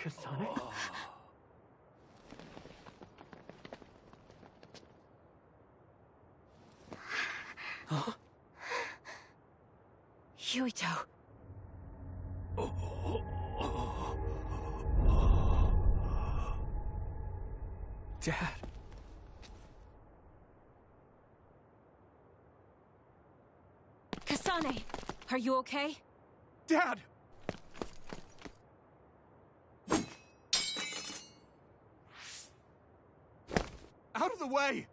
Kasane? Huh? Yuito. Dad. Kasane, are you okay? Dad! Out of the way!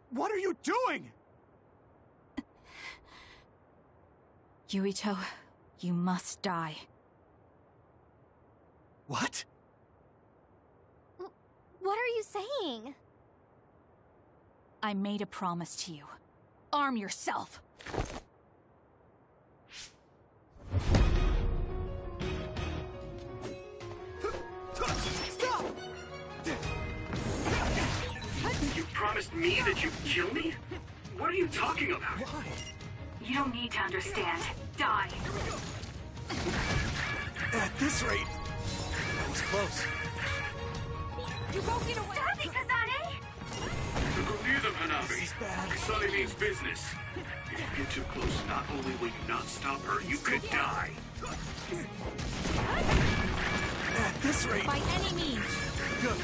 What are you doing? Yuito, you must die. What? What are you saying? I made a promise to you. Arm yourself! Stop! You promised me that you'd kill me? What are you talking about? Why? You don't need to understand. Die! At this rate, that was close. You won't get away! Stop it, Kasane! Go near them, Hanabi. This is bad. Kasane means business. If you get too close, not only will you not stop her, you could die. At this rate... By any means! Good.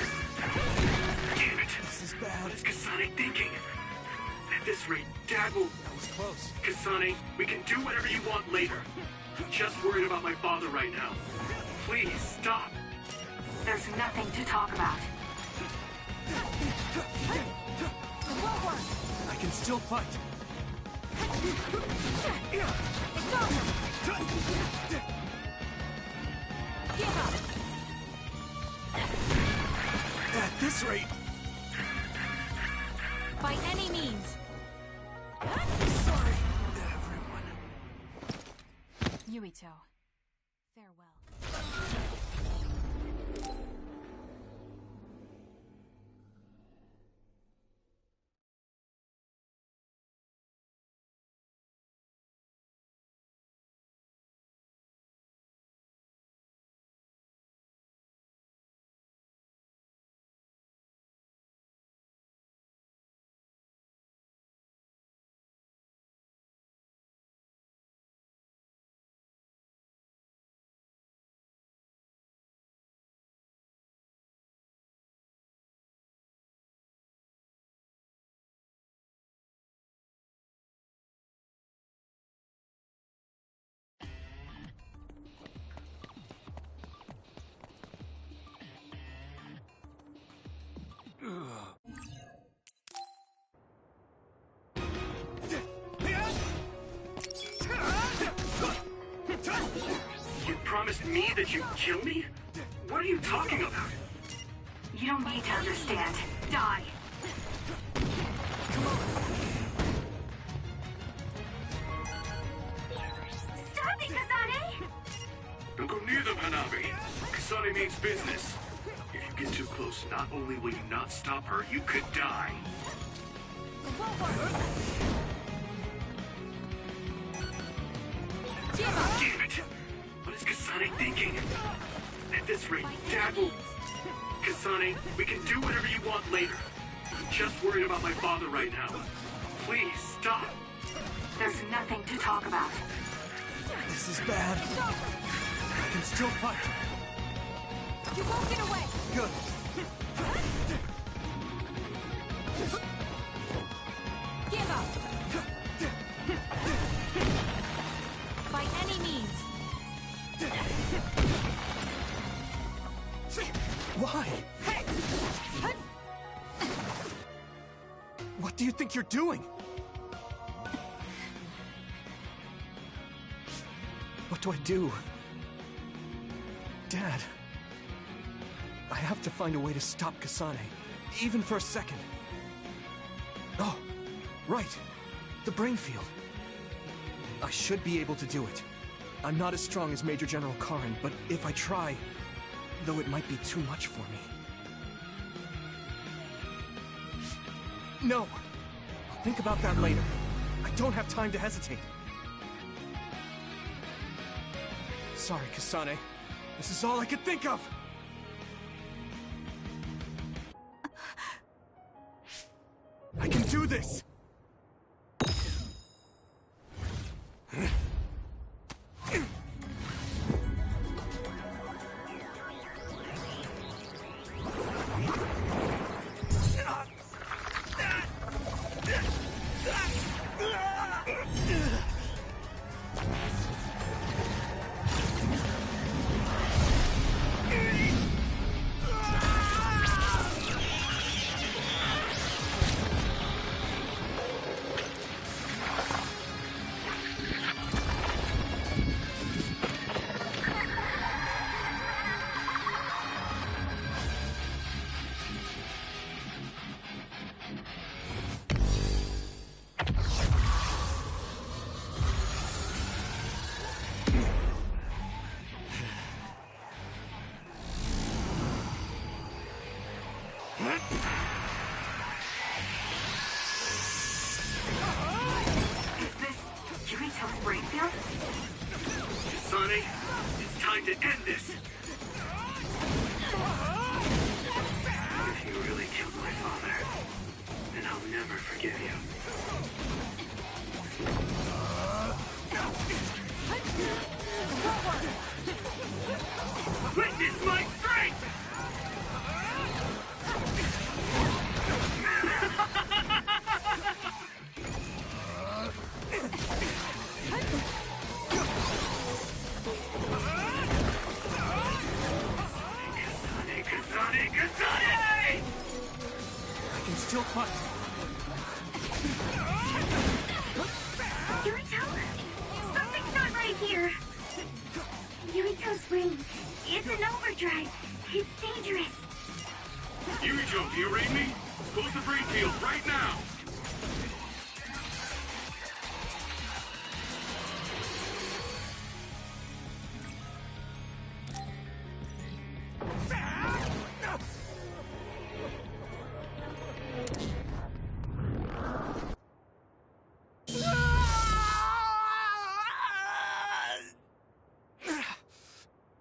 Damn it. This is bad. What is Kasane thinking? At this rate, Dad will... That was close. Kasane, we can do whatever you want later. I'm just worried about my father right now. Please, stop. There's nothing to talk about. I can still fight. It's over! Give up! At this rate... By any means! Sorry, everyone. Yuito, farewell. You promised me that you'd kill me? What are you talking about? You don't need to understand. Die! Stop it, Kasane! Don't go near them, Hanabi. Kasane means business. If you get too close, not only will you not stop her, you could die. Damn it! What is Kasane thinking? At this rate, Dad will... Kasane, we can do whatever you want later. I'm just worried about my father right now. Please, stop. There's nothing to talk about. This is bad. I can still fight. You won't get away! Good. Give up! By any means! Why? What do you think you're doing? What do I do? Dad, I have to find a way to stop Kasane, even for a second. Oh, right. The brain field. I should be able to do it. I'm not as strong as Major General Karin, but if I try, though it might be too much for me. No! I'll think about that later. I don't have time to hesitate. Sorry, Kasane. This is all I could think of! I can do this! Kasane, it's time to end this! If you really killed my father, then I'll never forgive you. Witness my strength! Kasane! I can still fight. Yurito? Something's not right here. Yurito's ring. It's an overdrive. It's dangerous. Yurito, do you read me? Close the brain field right now!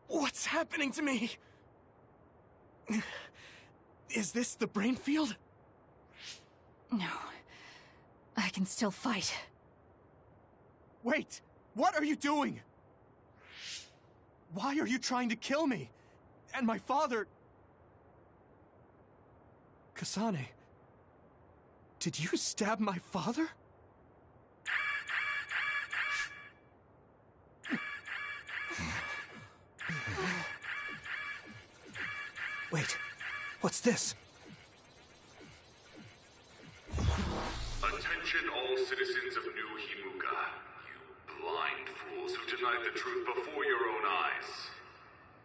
What's happening to me? Is this the brain field? No. I can still fight. Wait! What are you doing? Why are you trying to kill me? And my father... Kasane... Did you stab my father? Wait, what's this? Attention all citizens of New Himuka, you blind fools who denied the truth before your own eyes.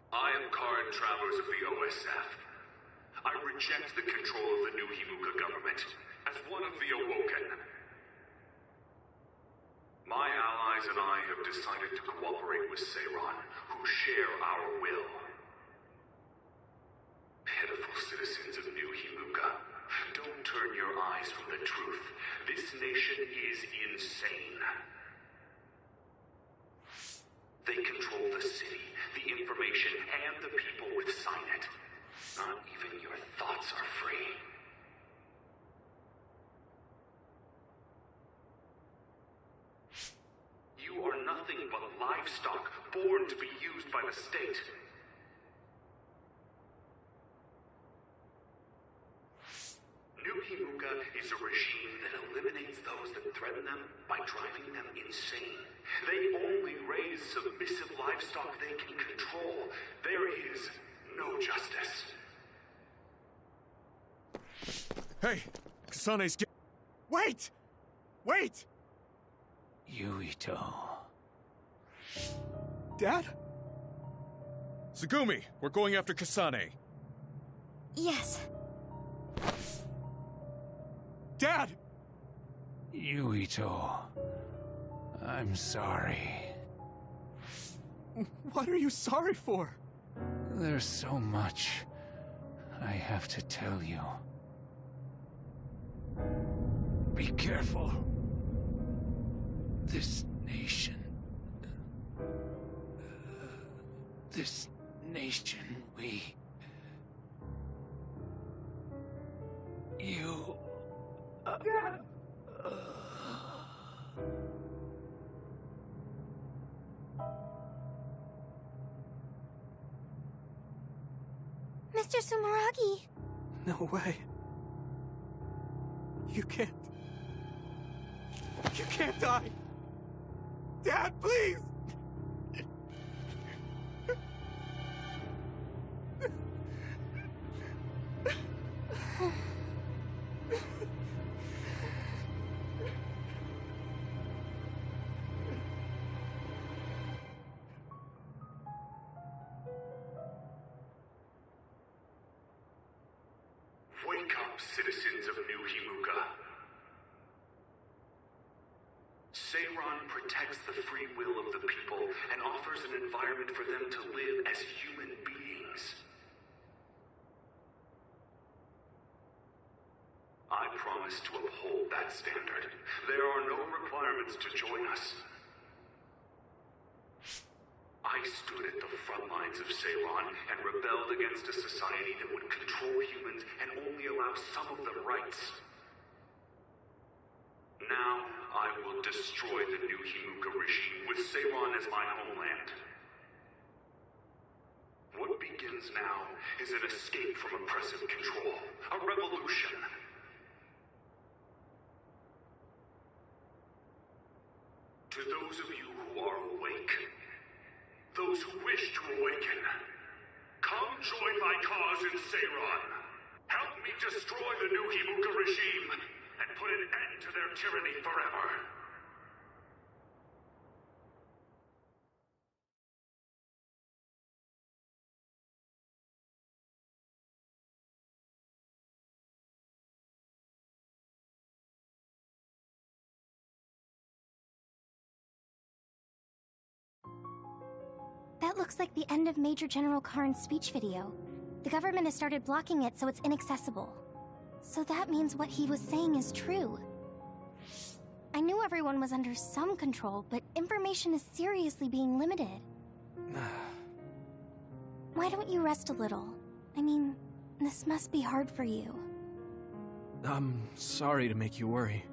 I am current travelers of the OSF. I reject the control of the New Himuka government as one of the Awoken. My allies and I have decided to cooperate with Seiron, who share our will. Pitiful citizens of New Himuka, don't turn your eyes from the truth. This nation is insane. They control the city, the information, and the people with Signet. Not even your thoughts are free. You are nothing but livestock, born to be used by the state. New Himuka is a regime that eliminates those that threaten them by driving them insane. They only raise submissive livestock they can control. There is no justice. Hey, Kasane's Wait! Wait! Yuito. Dad? Tsugumi, we're going after Kasane. Yes. Dad! Yuito. I'm sorry. What are you sorry for? There's so much I have to tell you. Be careful. This nation this nation, you... Mr. Sumeragi! No way. You can't... You can't die! Dad, please! Wake up, citizens of New Himuka. Seiran protects the free will of the people and offers an environment for them to live as human beings. I promise to uphold that standard. There are no requirements to join us. I stood at the front lines of Seiran and rebelled against a society that would control humans and only allow some of them rights. Now, I will destroy the New Himuka regime with Seiran as my homeland. What begins now is an escape from oppressive control, a revolution. To those of you who are awake, those who wish to awaken, come join my cause in Seiran. Help me destroy the New Himuka regime and put an end to their tyranny forever. That looks like the end of Major General Karn's speech video. The government has started blocking it so it's inaccessible. So that means what he was saying is true. I knew everyone was under some control, but information is seriously being limited. Why don't you rest a little? I mean, this must be hard for you. I'm sorry to make you worry.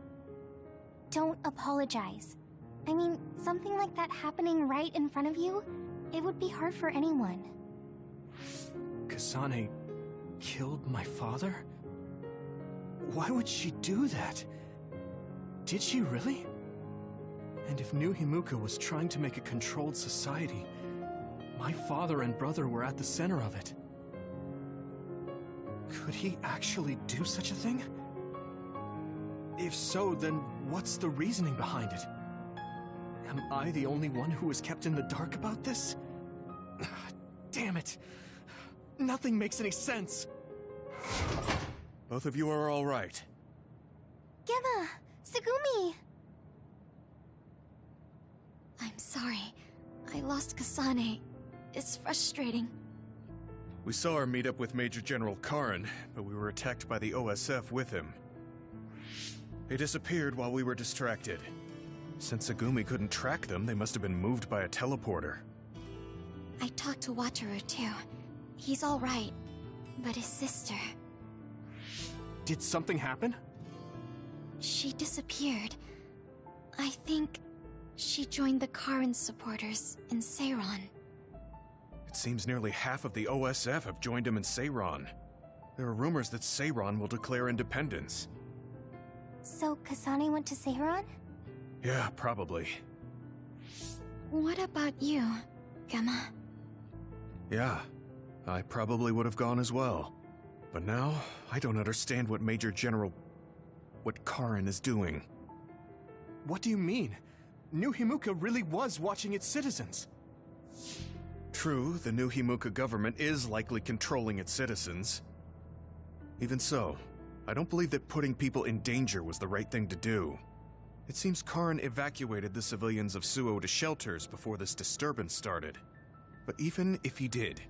Don't apologize. I mean, something like that happening right in front of you, it would be hard for anyone. Kasane killed my father? Why would she do that? Did she really? And if New Himuka was trying to make a controlled society, my father and brother were at the center of it. Could he actually do such a thing? If so, then what's the reasoning behind it? Am I the only one who was kept in the dark about this? Damn it! Nothing makes any sense! Both of you are all right. Gemma! Tsugumi! I'm sorry. I lost Kasane. It's frustrating. We saw her meet up with Major General Karn, but we were attacked by the OSF with him. They disappeared while we were distracted. Since Tsugumi couldn't track them, they must have been moved by a teleporter. I talked to Wataru too. He's all right. But his sister... Did something happen? She disappeared. I think she joined the Karin supporters in Seiran. It seems nearly half of the OSF have joined him in Seiran. There are rumors that Seiran will declare independence. So Kasane went to Seiran? Yeah, probably. What about you, Gemma? Yeah, I probably would have gone as well. But now, I don't understand what Major General... what Karin is doing. What do you mean? New Himuka really was watching its citizens. True, the New Himuka government is likely controlling its citizens. Even so, I don't believe that putting people in danger was the right thing to do. It seems Karin evacuated the civilians of Suo to shelters before this disturbance started. But even if he did,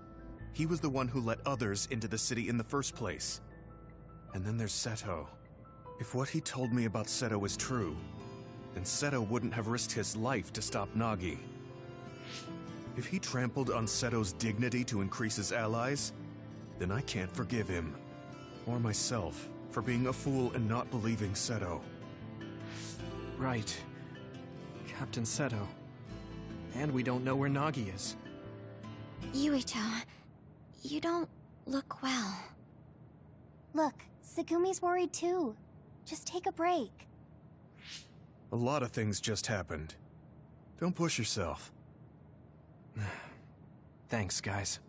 he was the one who let others into the city in the first place. And then there's Seto. If what he told me about Seto is true, then Seto wouldn't have risked his life to stop Nagi. If he trampled on Seto's dignity to increase his allies, then I can't forgive him. Or myself, for being a fool and not believing Seto. Right. Captain Seto. And we don't know where Nagi is. Yuito, you don't look well. Look, Segumi's worried too. Just take a break. A lot of things just happened. Don't push yourself. Thanks, guys.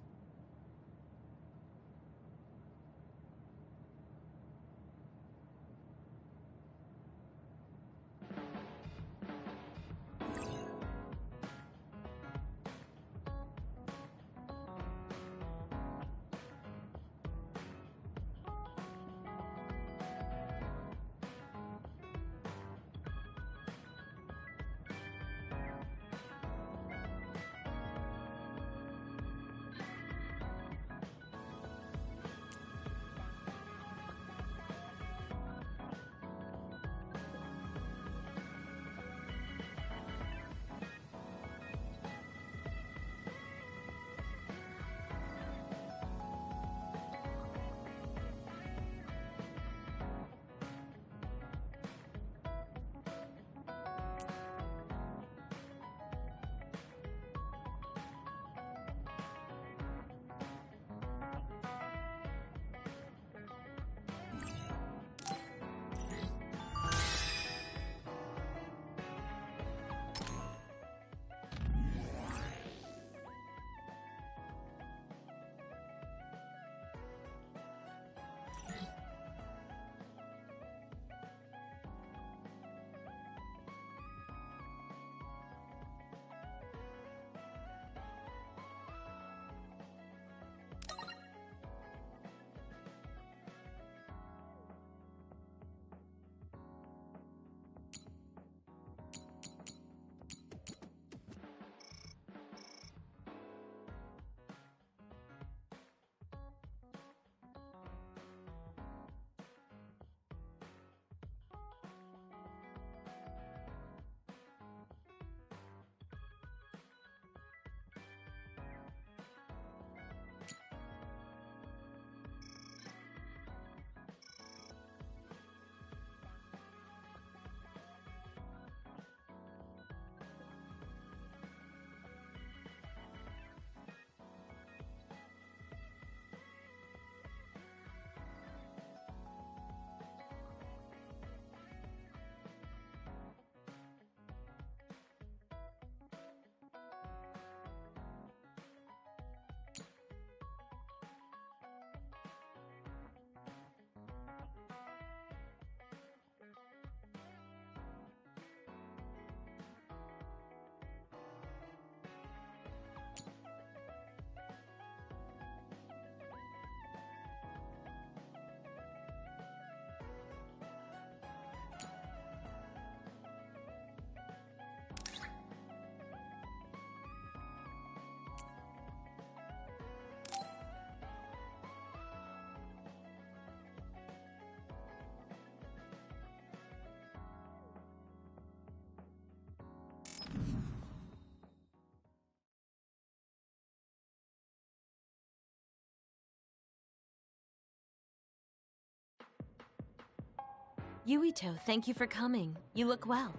Yuito, thank you for coming. You look well.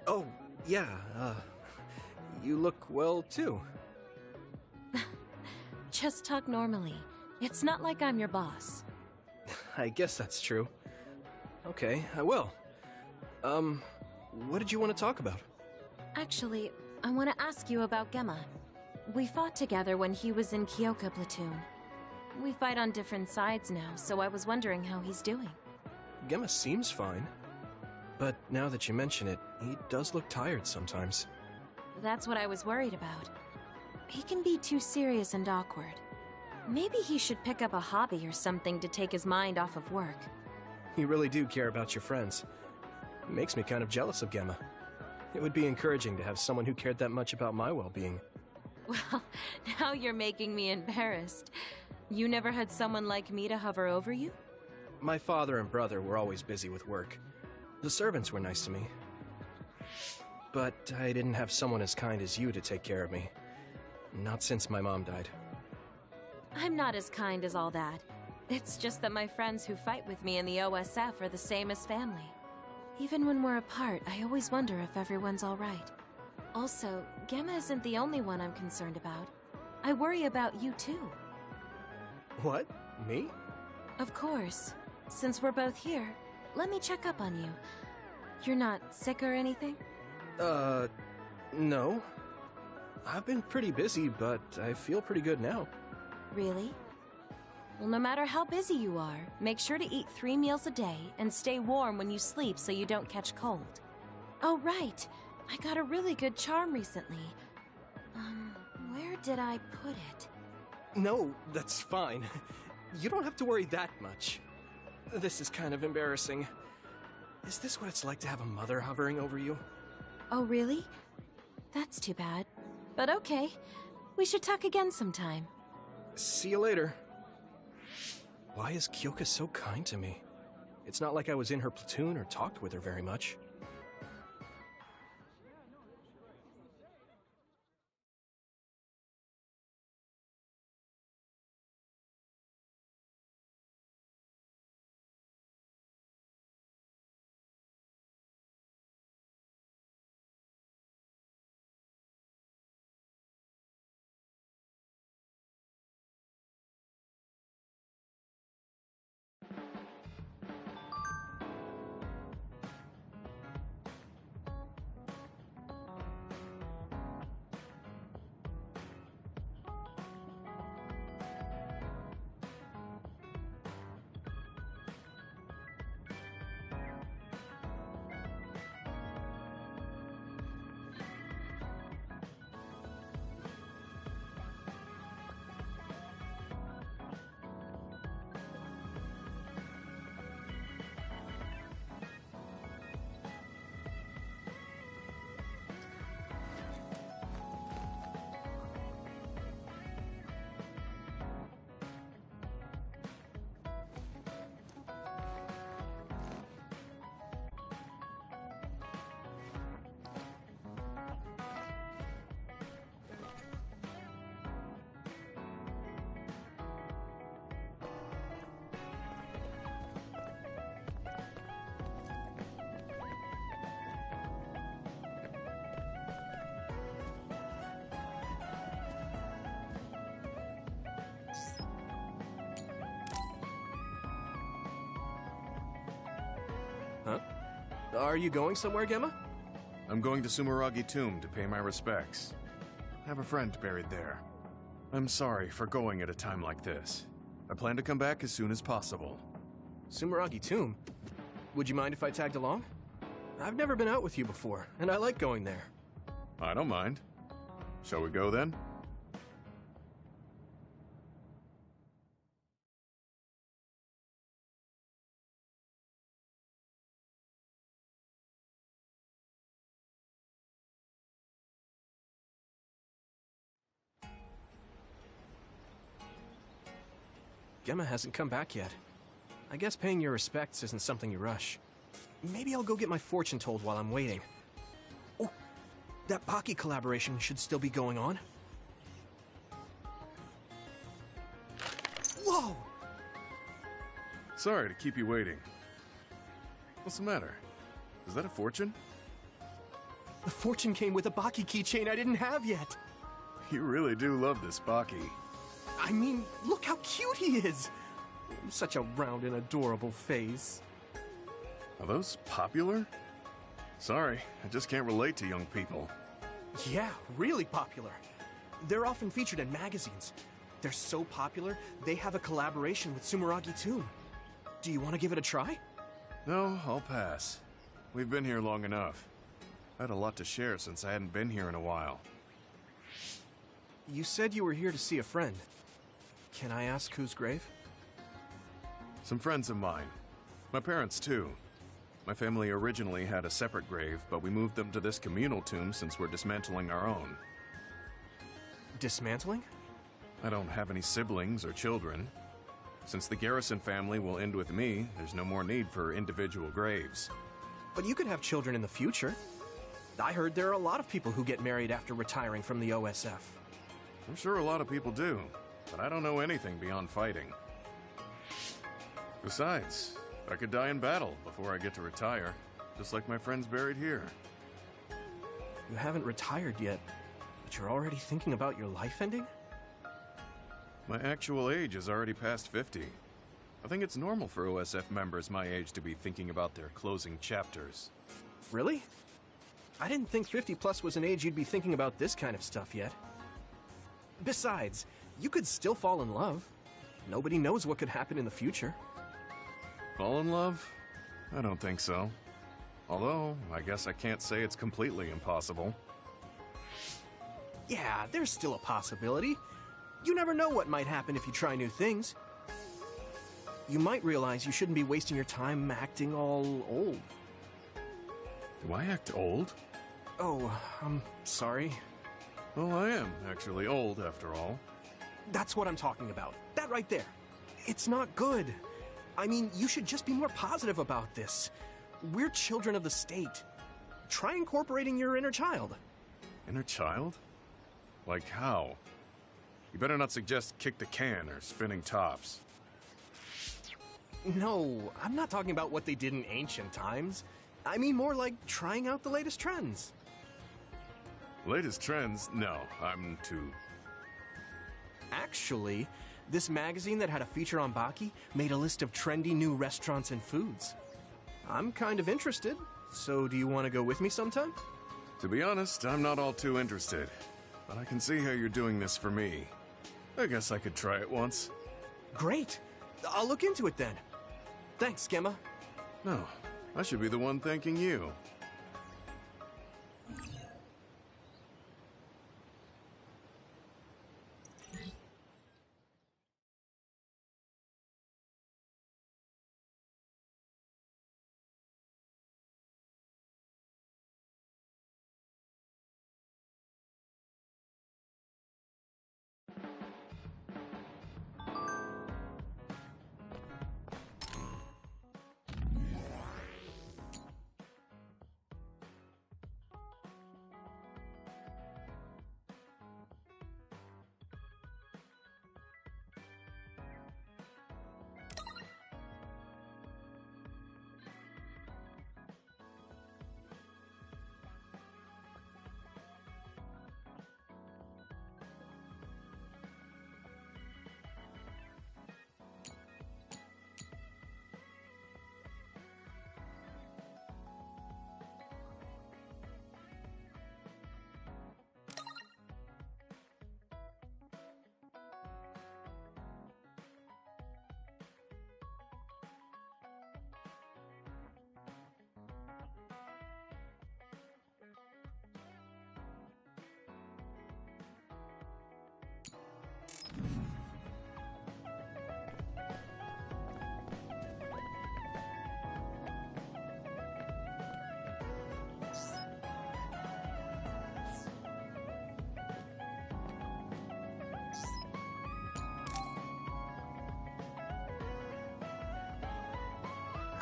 Oh, yeah, you look well too. Just talk normally. It's not like I'm your boss. I guess that's true. Okay, I will. What did you want to talk about? Actually, I want to ask you about Gemma. We fought together when he was in Kyoka Platoon. We fight on different sides now, so I was wondering how he's doing. Gemma seems fine. But now that you mention it, he does look tired sometimes. That's what I was worried about. He can be too serious and awkward. Maybe he should pick up a hobby or something to take his mind off of work. You really do care about your friends. It makes me kind of jealous of Gemma. It would be encouraging to have someone who cared that much about my well-being. Well, now you're making me embarrassed. You never had someone like me to hover over you? My father and brother were always busy with work. The servants were nice to me. But I didn't have someone as kind as you to take care of me. Not since my mom died. I'm not as kind as all that. It's just that my friends who fight with me in the OSF are the same as family. Even when we're apart, I always wonder if everyone's alright. Also, Gemma isn't the only one I'm concerned about. I worry about you too. What? Me? Of course. Since we're both here, let me check up on you. You're not sick or anything? No. I've been pretty busy, but I feel pretty good now. Really? Well, no matter how busy you are, make sure to eat 3 meals a day and stay warm when you sleep so you don't catch cold. Oh, right. I got a really good charm recently. Where did I put it? No, that's fine. You don't have to worry that much. This is kind of embarrassing. Is this what it's like to have a mother hovering over you? Oh, really? That's too bad. But okay. We should talk again sometime. See you later. Why is Kyoka so kind to me? It's not like I was in her platoon or talked with her very much. Huh? Are you going somewhere, Gemma? I'm going to Sumeragi Tomb to pay my respects. I have a friend buried there. I'm sorry for going at a time like this. I plan to come back as soon as possible. Sumeragi Tomb? Would you mind if I tagged along? I've never been out with you before, and I like going there. I don't mind. Shall we go then? Gemma hasn't come back yet. I guess paying your respects isn't something you rush. Maybe I'll go get my fortune told while I'm waiting. Oh, that Pocky collaboration should still be going on. Whoa! Sorry to keep you waiting. What's the matter? Is that a fortune? The fortune came with a Baki keychain I didn't have yet. You really do love this Baki. I mean, look how cute he is! Such a round and adorable face. Are those popular? Sorry, I just can't relate to young people. Yeah, really popular. They're often featured in magazines. They're so popular, they have a collaboration with Sumeragi Tomb. Do you want to give it a try? No, I'll pass. We've been here long enough. I had a lot to share since I hadn't been here in a while. You said you were here to see a friend. Can I ask whose grave? Some friends of mine. My parents, too. My family originally had a separate grave, but we moved them to this communal tomb since we're dismantling our own. Dismantling? I don't have any siblings or children. Since the Garrison family will end with me, there's no more need for individual graves. But you could have children in the future. I heard there are a lot of people who get married after retiring from the OSF. I'm sure a lot of people do, but I don't know anything beyond fighting. Besides, I could die in battle before I get to retire, just like my friends buried here. You haven't retired yet, but you're already thinking about your life ending? My actual age is already past 50. I think it's normal for OSF members my age to be thinking about their closing chapters. Really? I didn't think 50 plus was an age you'd be thinking about this kind of stuff yet. Besides, you could still fall in love. Nobody knows what could happen in the future. Fall in love? I don't think so. Although, I guess I can't say it's completely impossible. Yeah, there's still a possibility. You never know what might happen if you try new things. You might realize you shouldn't be wasting your time acting all old. Do I act old? Oh, I'm sorry. Well, I am actually old, after all. That's what I'm talking about. That right there. It's not good. I mean, you should just be more positive about this. We're children of the state. Try incorporating your inner child. Inner child? Like how? You better not suggest kick the can or spinning tops. No, I'm not talking about what they did in ancient times. I mean more like trying out the latest trends. Latest trends? No, I'm too... Actually, this magazine that had a feature on Baki made a list of trendy new restaurants and foods. I'm kind of interested, so do you want to go with me sometime? To be honest, I'm not all too interested, but I can see how you're doing this for me. I guess I could try it once. Great! I'll look into it then. Thanks, Gemma. No, I should be the one thanking you.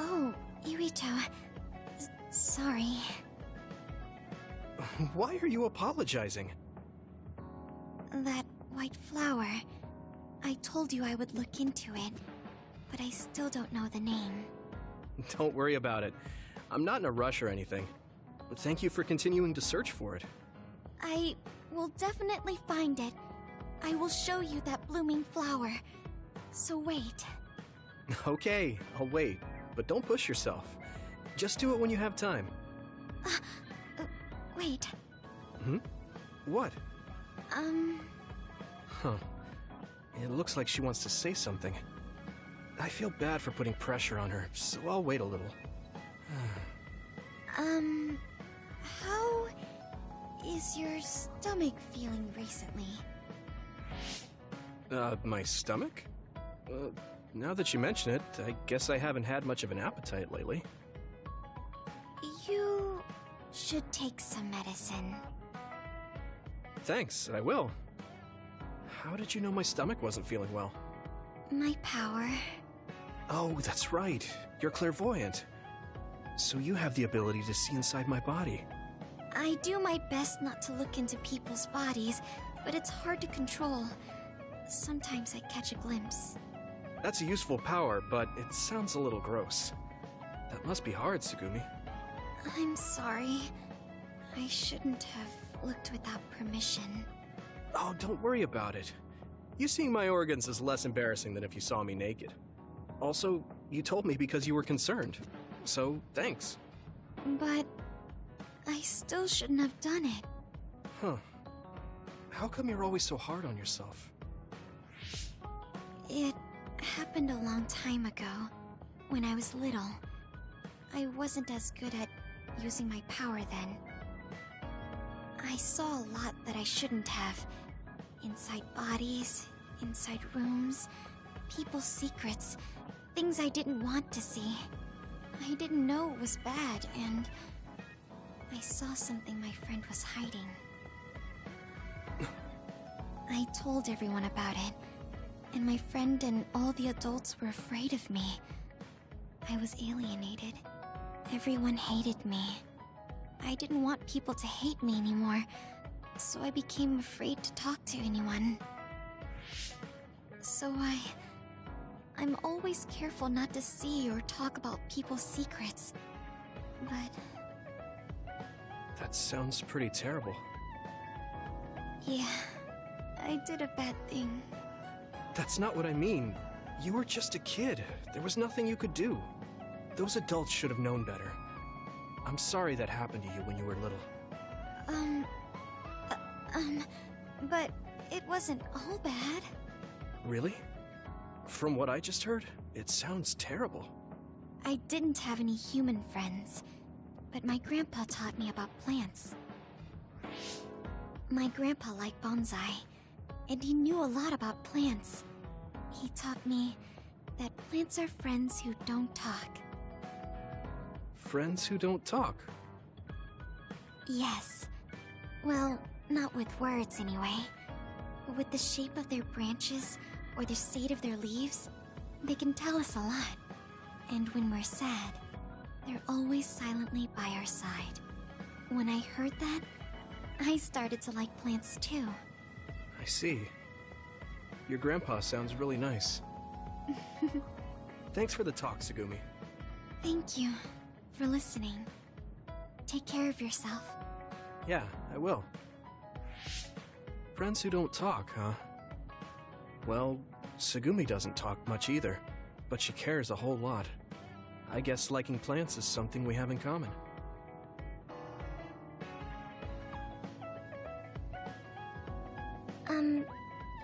Oh, Yuito. Sorry. Why are you apologizing? That white flower. I told you I would look into it, but I still don't know the name. Don't worry about it. I'm not in a rush or anything. Thank you for continuing to search for it. I will definitely find it. I will show you that blooming flower. So wait. Okay, I'll wait. But don't push yourself. Just do it when you have time. Wait. Hmm? What? Huh. It looks like she wants to say something. I feel bad for putting pressure on her, so I'll wait a little. How is your stomach feeling recently? My stomach? Now that you mention it, I guess I haven't had much of an appetite lately. You should take some medicine. Thanks, I will. How did you know my stomach wasn't feeling well? My power. Oh, that's right. You're clairvoyant. So you have the ability to see inside my body. I do my best not to look into people's bodies, but it's hard to control. Sometimes I catch a glimpse. That's a useful power, but it sounds a little gross. That must be hard, Tsugumi. I'm sorry. I shouldn't have looked without permission. Oh, don't worry about it. You seeing my organs is less embarrassing than if you saw me naked. Also, you told me because you were concerned. So, thanks. But I still shouldn't have done it. Huh. How come you're always so hard on yourself? It happened a long time ago, when I was little. I wasn't as good at using my power then. I saw a lot that I shouldn't have. Inside bodies, inside rooms, people's secrets, things I didn't want to see. I didn't know it was bad, and I saw something my friend was hiding. I told everyone about it, and my friend and all the adults were afraid of me. I was alienated. Everyone hated me. I didn't want people to hate me anymore, so I became afraid to talk to anyone. So I'm always careful not to see or talk about people's secrets. But That sounds pretty terrible. yeah, I did a bad thing. That's not what I mean. You were just a kid. There was nothing you could do. Those adults should have known better. I'm sorry that happened to you when you were little. But it wasn't all bad. Really? From what I just heard, it sounds terrible. I didn't have any human friends, but my grandpa taught me about plants. My grandpa liked bonsai, and he knew a lot about plants. He taught me that plants are friends who don't talk. Friends who don't talk. Yes. Well, not with words anyway. But with the shape of their branches or the state of their leaves, they can tell us a lot. And when we're sad, they're always silently by our side. When I heard that, I started to like plants too. I see. Your grandpa sounds really nice. Thanks for the talk, Tsugumi. Thank you for listening. Take care of yourself. Yeah, I will. Friends who don't talk, huh? Well, Tsugumi doesn't talk much either, but she cares a whole lot. I guess liking plants is something we have in common.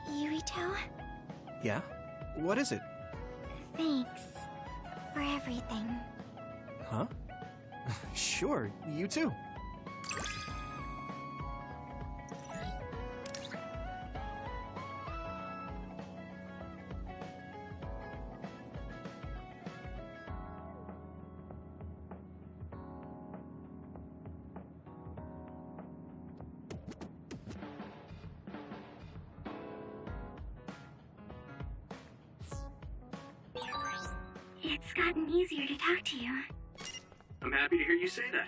Yurito? Yeah? What is it? Thanks for everything. Huh? Sure, you too. It's gotten easier to talk to you. I'm happy to hear you say that.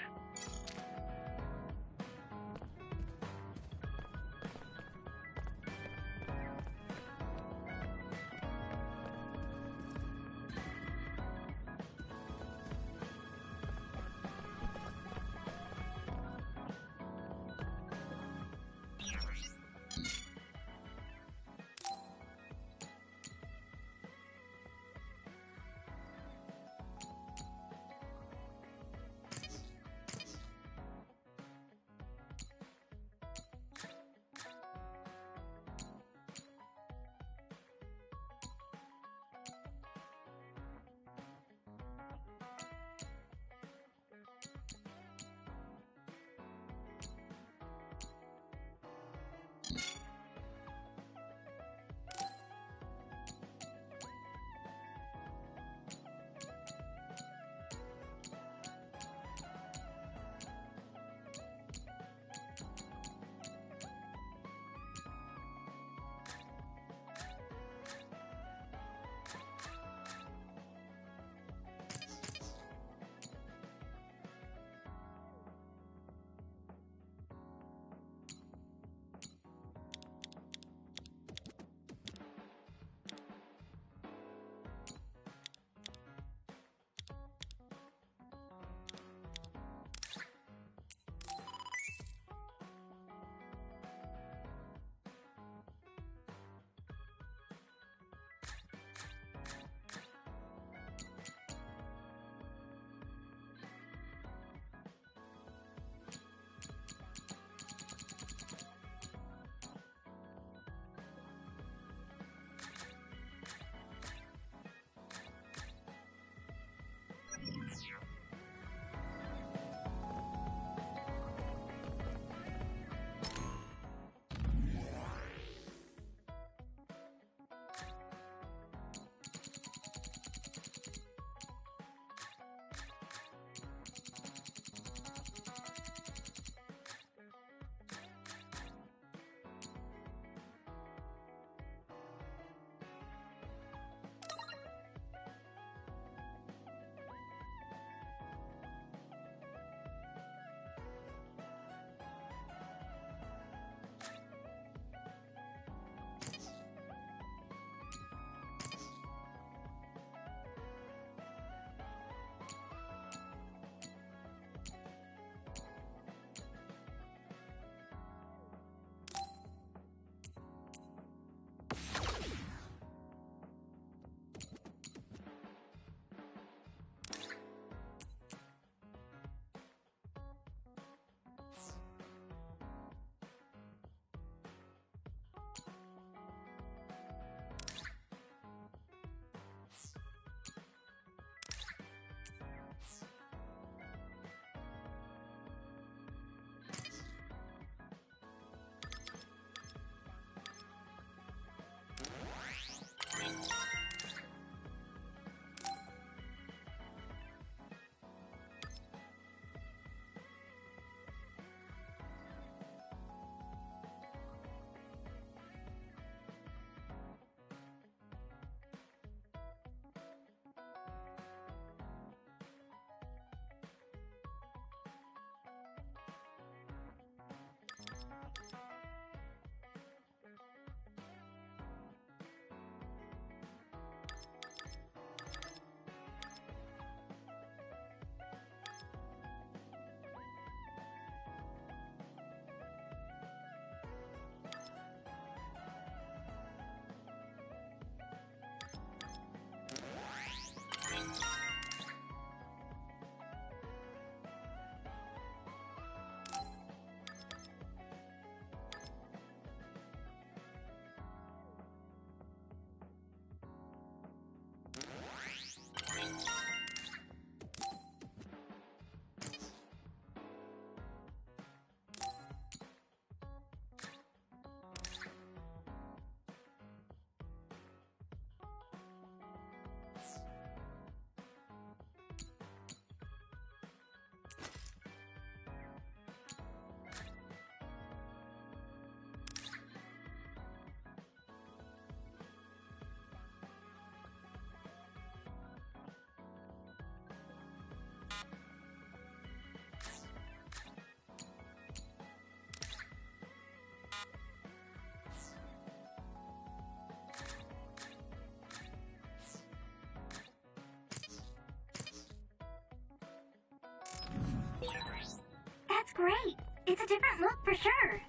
great! It's a different look for sure!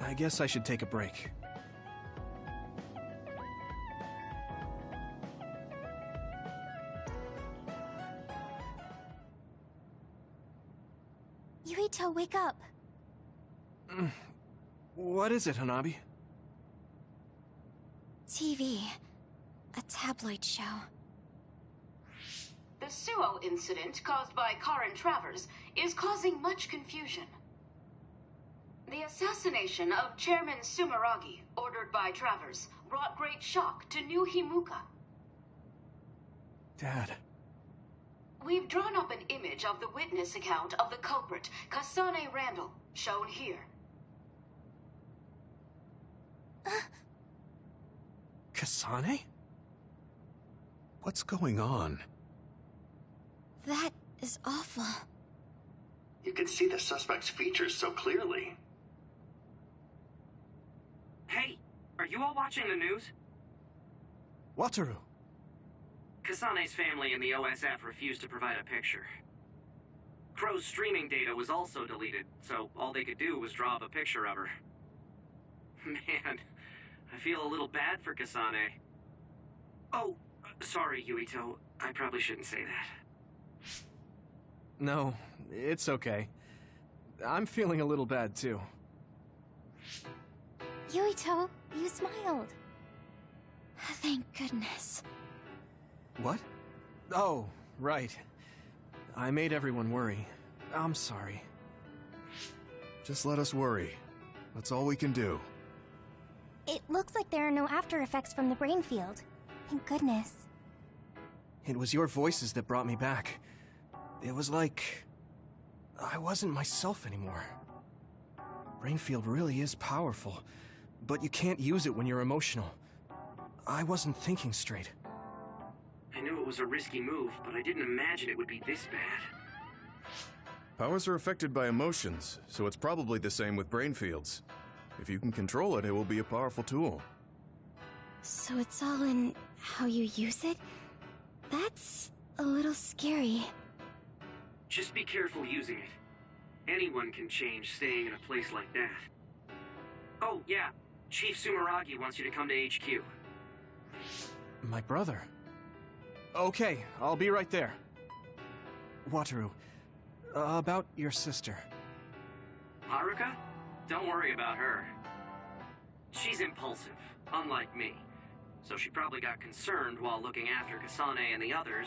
I guess I should take a break. Yuito, wake up! What is it, Hanabi? TV. A tabloid show. The Suo incident caused by Karin Travers is causing much confusion. The assassination of Chairman Sumeragi, ordered by Travers, brought great shock to New Himuka. Dad. We've drawn up an image of the witness account of the culprit, Kasane Randall, shown here. Kasane? What's going on? That is awful. You can see the suspect's features so clearly. Hey, are you all watching the news? Wataru. Kasane's family and the OSF refused to provide a picture. Crow's streaming data was also deleted, so all they could do was draw up a picture of her. Man, I feel a little bad for Kasane. Oh, sorry, Yuito. I probably shouldn't say that. No, it's okay. I'm feeling a little bad, too. Yuito, you smiled. Thank goodness. What? Oh, right. I made everyone worry. I'm sorry. Just let us worry. That's all we can do. It looks like there are no after effects from the brain field. Thank goodness. It was your voices that brought me back. It was like I wasn't myself anymore. Brainfield really is powerful, but you can't use it when you're emotional. I wasn't thinking straight. I knew it was a risky move, but I didn't imagine it would be this bad. Powers are affected by emotions, so it's probably the same with brain fields. If you can control it, it will be a powerful tool. So it's all in how you use it? That's a little scary. Just be careful using it. Anyone can change staying in a place like that. Oh, yeah. Chief Sumeragi wants you to come to HQ. My brother? Okay, I'll be right there. Wataru, about your sister. Haruka? Don't worry about her. She's impulsive, unlike me. So she probably got concerned while looking after Kasane and the others,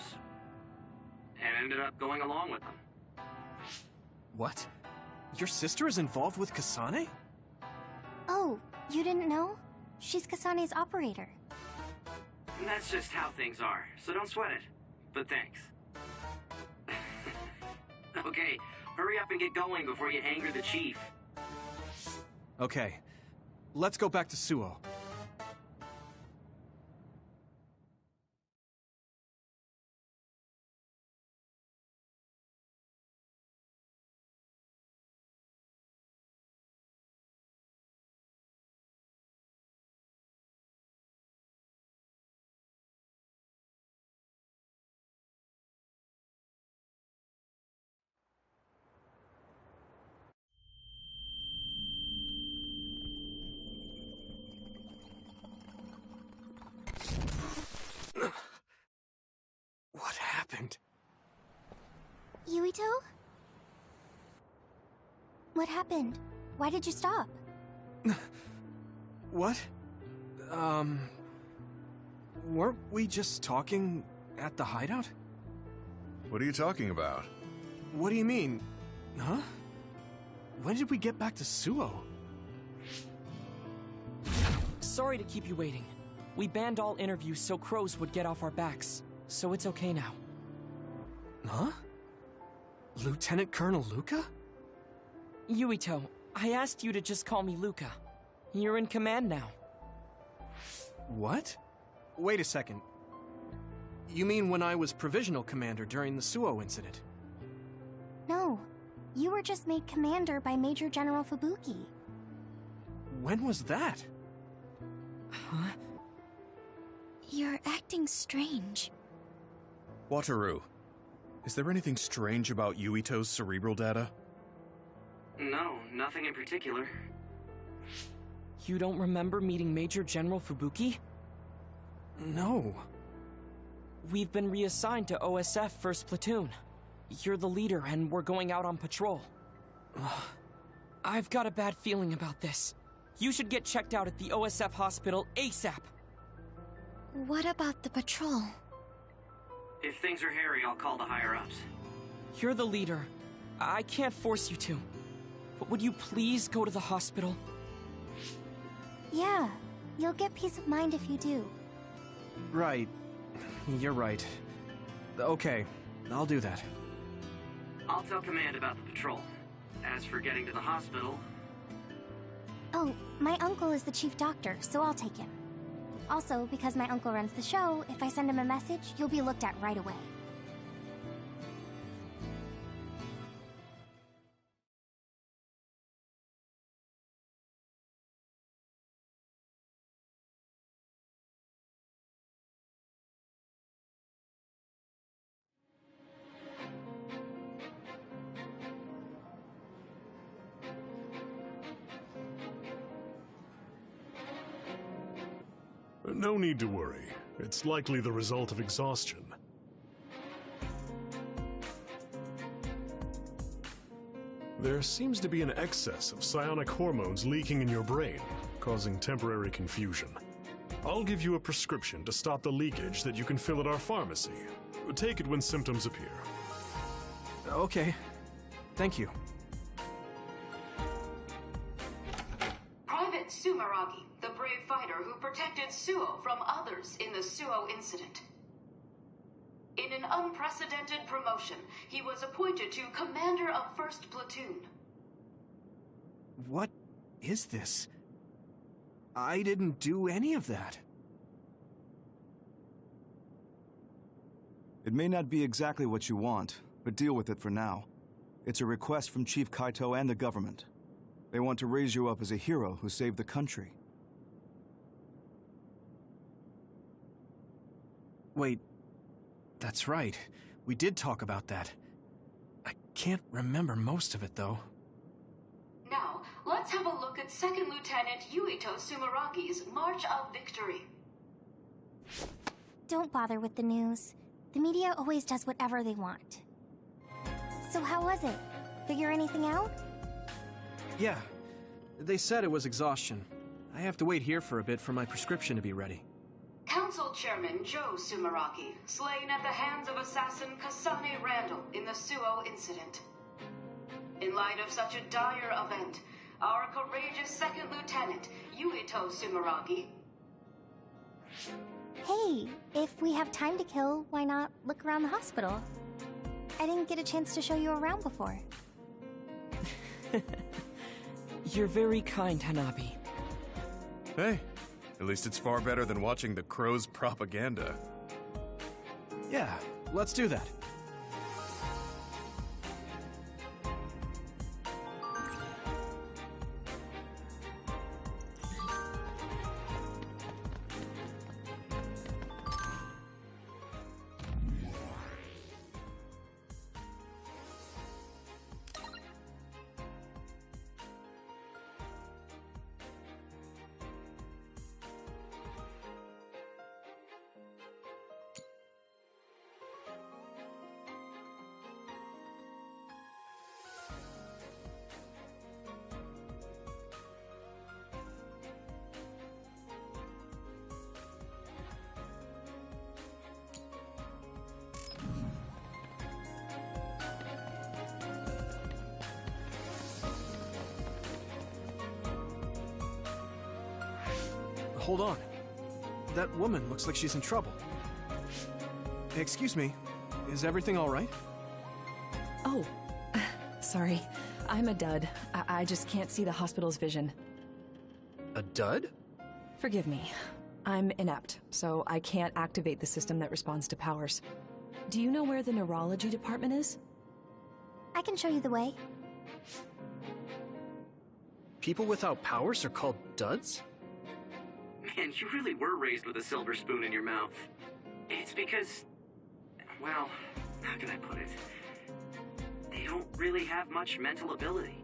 and ended up going along with them. What? Your sister is involved with Kasane? Oh, you didn't know? She's Kasane's operator. And that's just how things are, so don't sweat it. But thanks. Okay, hurry up and get going before you anger the chief. Okay, let's go back to Suo. What happened? Yuito? What happened? Why did you stop? What? Weren't we just talking at the hideout? What are you talking about? What do you mean? Huh? When did we get back to Suo? Sorry to keep you waiting. We banned all interviews so crows would get off our backs, so it's okay now. Huh? Lieutenant Colonel Luca? Yuito, I asked you to just call me Luca. You're in command now. What? Wait a second. You mean when I was provisional commander during the Suo incident? No. You were just made commander by Major General Fubuki. When was that? Huh? You're acting strange. Wataru, is there anything strange about Yuito's cerebral data? No, nothing in particular. You don't remember meeting Major General Fubuki? No. We've been reassigned to OSF 1st Platoon. You're the leader, and we're going out on patrol. I've got a bad feeling about this. You should get checked out at the OSF hospital ASAP. What about the patrol? If things are hairy, I'll call the higher-ups. You're the leader. I can't force you to. But would you please go to the hospital? Yeah, you'll get peace of mind if you do. Right. You're right. Okay, I'll do that. I'll tell Command about the patrol. As for getting to the hospital... Oh, my uncle is the chief doctor, so I'll take him. Also, because my uncle runs the show, if I send him a message, you'll be looked at right away. No need to worry. It's likely the result of exhaustion. There seems to be an excess of psionic hormones leaking in your brain, causing temporary confusion. I'll give you a prescription to stop the leakage that you can fill at our pharmacy. Take it when symptoms appear. Okay. Thank you. Private Sumeragi, the brave fighter who protected Suo from others in the Suo incident. In an unprecedented promotion, he was appointed to Commander of 1st Platoon. What is this? I didn't do any of that. It may not be exactly what you want, but deal with it for now. It's a request from Chief Kaito and the government. They want to raise you up as a hero who saved the country. Wait, that's right. We did talk about that. I can't remember most of it, though. Now, let's have a look at 2nd Lieutenant Yuito Sumeragi's March of Victory. Don't bother with the news. The media always does whatever they want. So how was it? Figure anything out? Yeah. They said it was exhaustion. I have to wait here for a bit for my prescription to be ready. Council Chairman Joe Sumeragi, slain at the hands of assassin Kasane Randall in the Suo incident. In light of such a dire event, our courageous 2nd Lieutenant, Yuito Sumeragi... Hey, if we have time to kill, why not look around the hospital? I didn't get a chance to show you around before. You're very kind, Hanabi. Hey, at least it's far better than watching the Crow's propaganda. Yeah, let's do that. Hold on. That woman looks like she's in trouble. Excuse me, is everything all right? Oh, sorry. I'm a dud. I just can't see the hospital's vision. A dud? Forgive me. I'm inept, so I can't activate the system that responds to powers. Do you know where the neurology department is? I can show you the way. People without powers are called duds? Man, man, you really were raised with a silver spoon in your mouth. It's because... well, how can I put it? They don't really have much mental ability.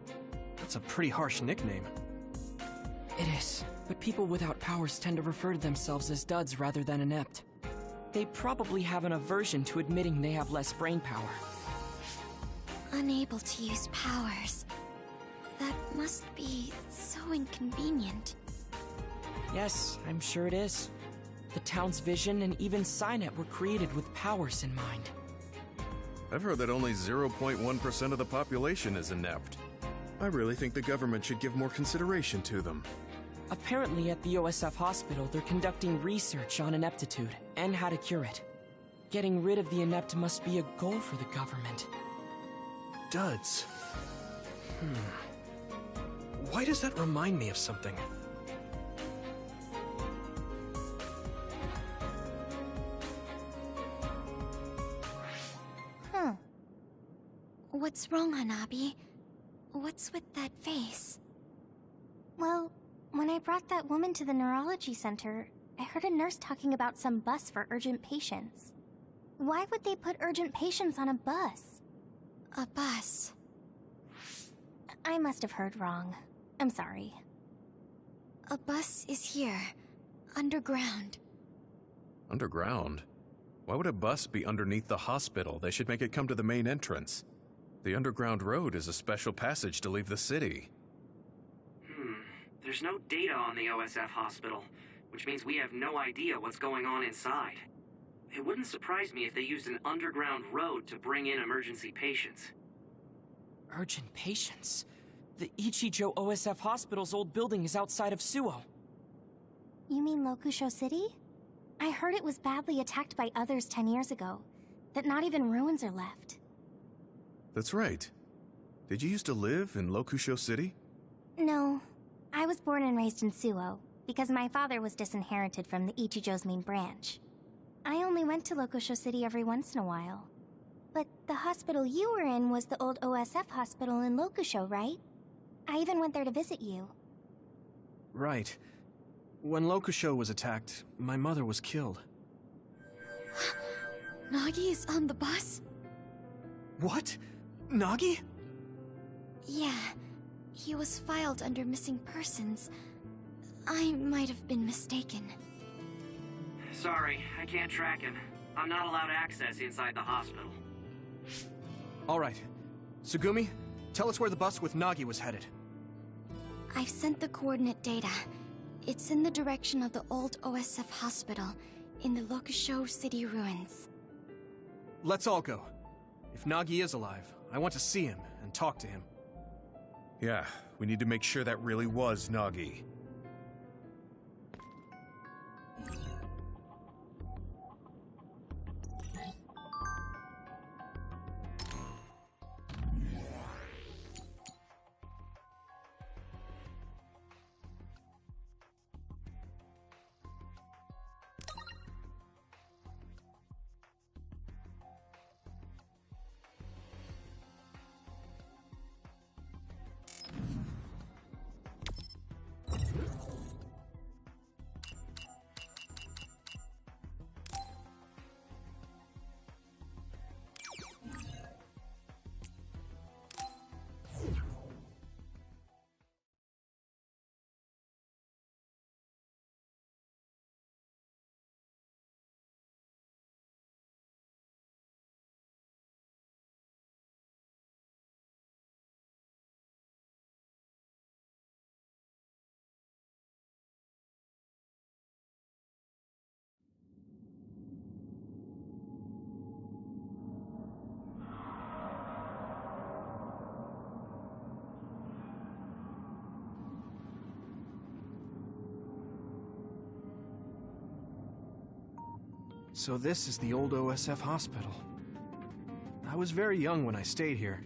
That's a pretty harsh nickname. It is, but people without powers tend to refer to themselves as duds rather than inept. They probably have an aversion to admitting they have less brain power. Unable to use powers. That must be so inconvenient. Yes, I'm sure it is. The town's vision and even Cynet were created with powers in mind. I've heard that only 0.1% of the population is inept. I really think the government should give more consideration to them. Apparently at the OSF hospital, they're conducting research on ineptitude and how to cure it. Getting rid of the inept must be a goal for the government. Duds. Why does that remind me of something? Huh. What's wrong, Hanabi? What's with that face? Well, when I brought that woman to the neurology center, I heard a nurse talking about some bus for urgent patients. Why would they put urgent patients on a bus? A bus? I must have heard wrong. I'm sorry. A bus is here. Underground. Underground? Why would a bus be underneath the hospital? They should make it come to the main entrance. The underground road is a special passage to leave the city. There's no data on the OSF hospital, which means we have no idea what's going on inside. It wouldn't surprise me if they used an underground road to bring in emergency patients. Urgent patients? The Ichijo OSF hospital's old building is outside of Suo. You mean Lokusho City? I heard it was badly attacked by others 10 years ago, that not even ruins are left. That's right. Did you used to live in Lokusho City? No. I was born and raised in Suo, because my father was disinherited from the Ichijo's main branch. I only went to Lokusho City every once in a while. But the hospital you were in was the old OSF hospital in Lokusho, right? I even went there to visit you. Right. When Lokusho was attacked, my mother was killed. Nagi is on the bus? What? Nagi? Yeah. He was filed under missing persons. I might have been mistaken. Sorry, I can't track him. I'm not allowed access inside the hospital. All right. Tsugumi, tell us where the bus with Nagi was headed. I've sent the coordinate data. It's in the direction of the old OSF hospital, in the Lokusho City ruins. Let's all go. If Nagi is alive, I want to see him and talk to him. Yeah, we need to make sure that really was Nagi. So this is the old OSF hospital. I was very young when I stayed here,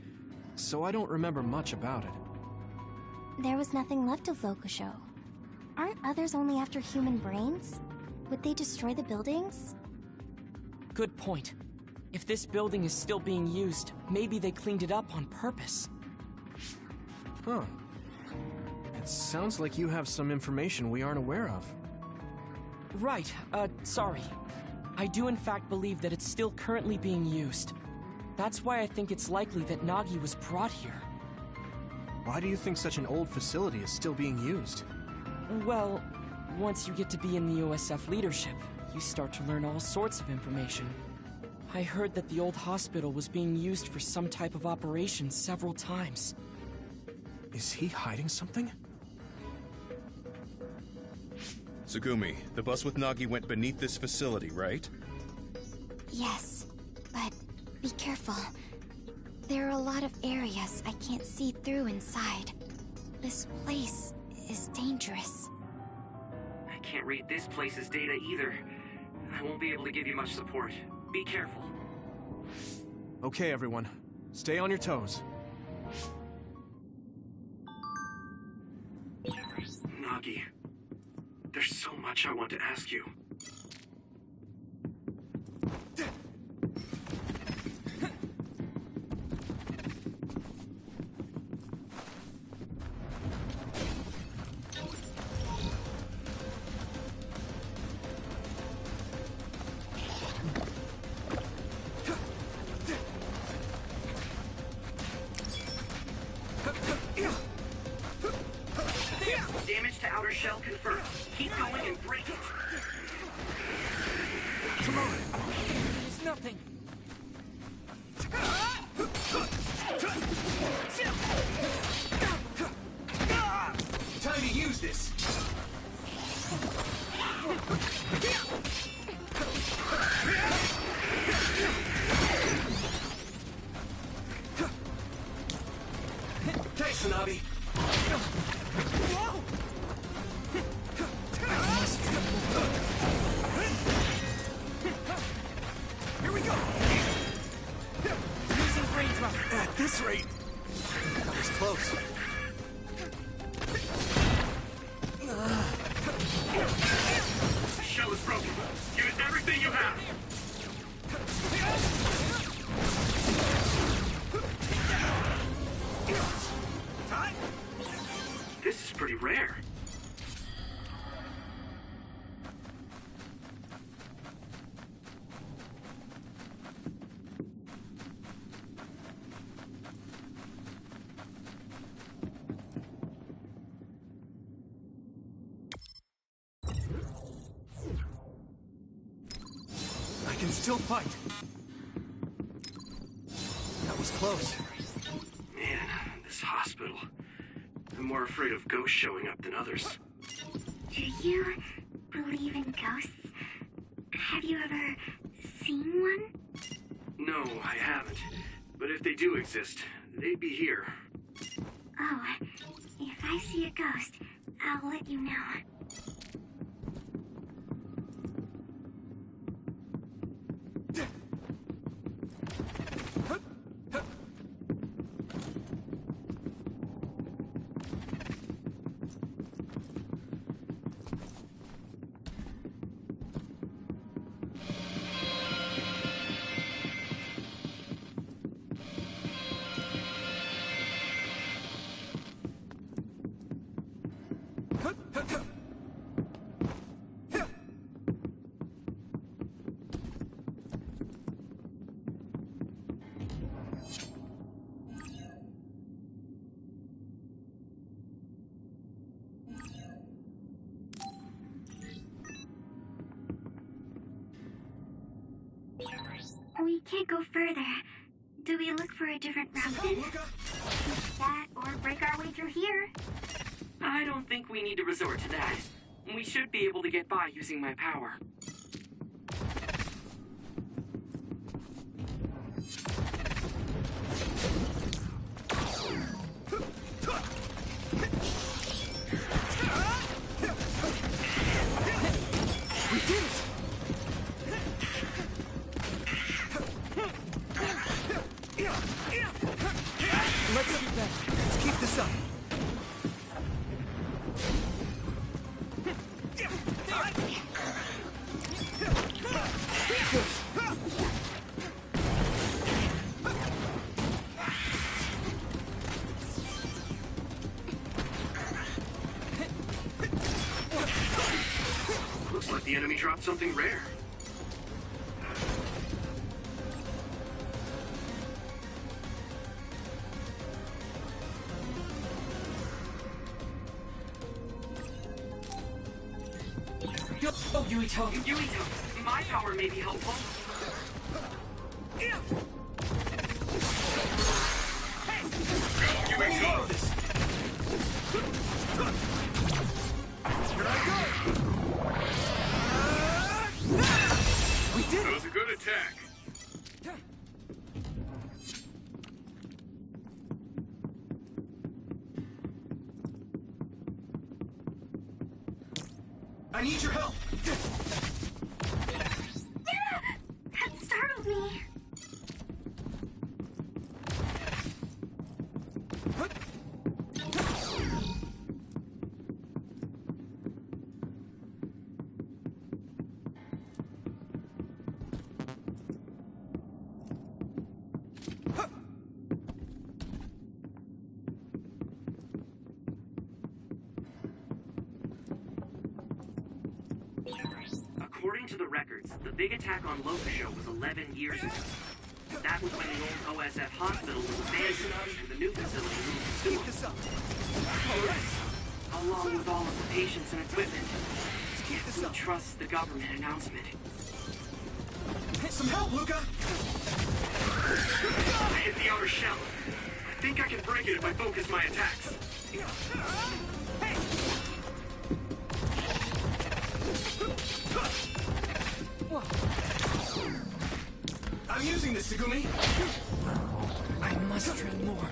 so I don't remember much about it. There was nothing left of Lokusho. Aren't others only after human brains? Would they destroy the buildings? Good point. If this building is still being used, maybe they cleaned it up on purpose. Huh. It sounds like you have some information we aren't aware of. Right, sorry. I do in fact believe that it's still currently being used. That's why I think it's likely that Nagi was brought here. Why do you think such an old facility is still being used? Well, once you get to be in the OSF leadership, you start to learn all sorts of information. I heard that the old hospital was being used for some type of operation several times. Is he hiding something? Tsugumi, the bus with Nagi went beneath this facility, right? Yes, but be careful. There are a lot of areas I can't see through inside. This place is dangerous. I can't read this place's data either. I won't be able to give you much support. Be careful. Okay, everyone. Stay on your toes. Nagi, there's so much I want to ask you. Damage to outer shell confirmed. Keep going and break it. Come on! It's nothing! Time to use this! Thanks, Hanabi! Here we go! Using brain drop. At this rate, that was close. The shell is broken. Use everything you have. This is pretty rare. I can still fight. That was close. Man, this hospital. I'm more afraid of ghosts showing up than others. Do you believe in ghosts? Have you ever seen one? No, I haven't. But if they do exist, they'd be here. Oh, if I see a ghost, I'll let you know. We can't go further. Do we look for a different route then? That, or break our way through here? I don't think we need to resort to that. We should be able to get by using my power. We did it! Let's keep this up. the enemy dropped something rare. Oh, Yuito. Yuito, my power may be helpful. Hey! Let me borrow this! Here I go! We did it! That was a good attack. I need your help! That startled me. According to the records, the big attack on Locusho was 11 years ago. That was when the old OSF hospital was abandoned and the new facility moved to Sewell. Along with all of the patients and equipment, we trust the government announcement. Some help, Luca! I hit the outer shell. I think I can break it if I focus my attacks. I'm using this, Segumi. I must train more.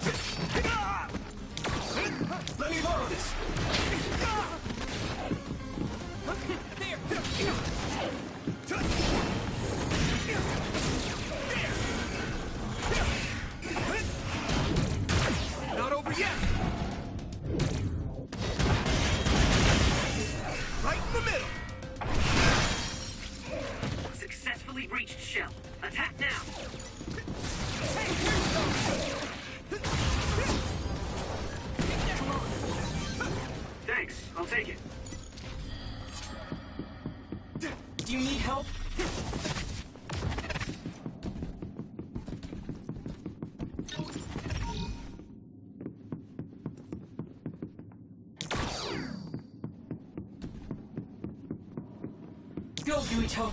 Let me borrow this. Not over yet. Right in the middle. Successfully breached shell. Attack now! Thanks, I'll take it. Do you need help? Go, Yuito!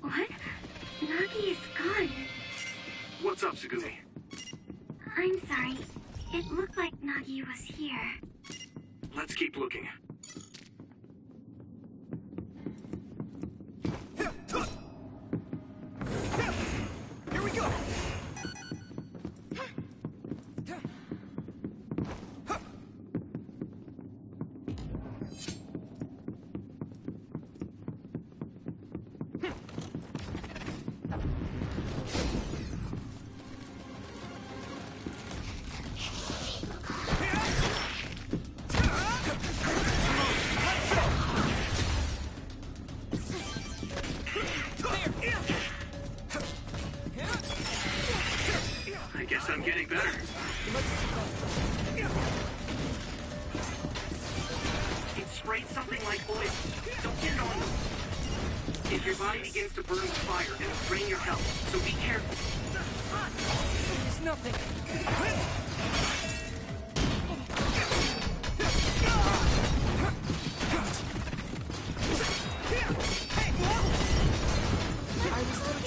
What? Nagi is gone. What's up, Segumi? I'm sorry. It looked like Nagi was here. Let's keep looking. Here we go! I guess I'm getting better. It sprayed something like oil. Don't get it on them. If your body begins to burn with fire, it'll drain your health, so be careful. It's nothing.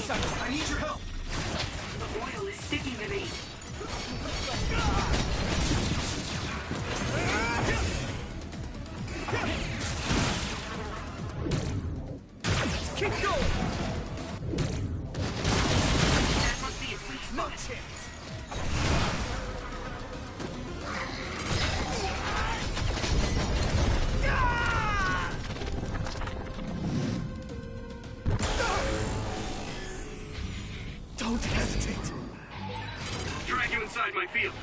I need your help! The oil is sticking to me. Keep going! That must be its weak spot. No chance! Drag you inside my field.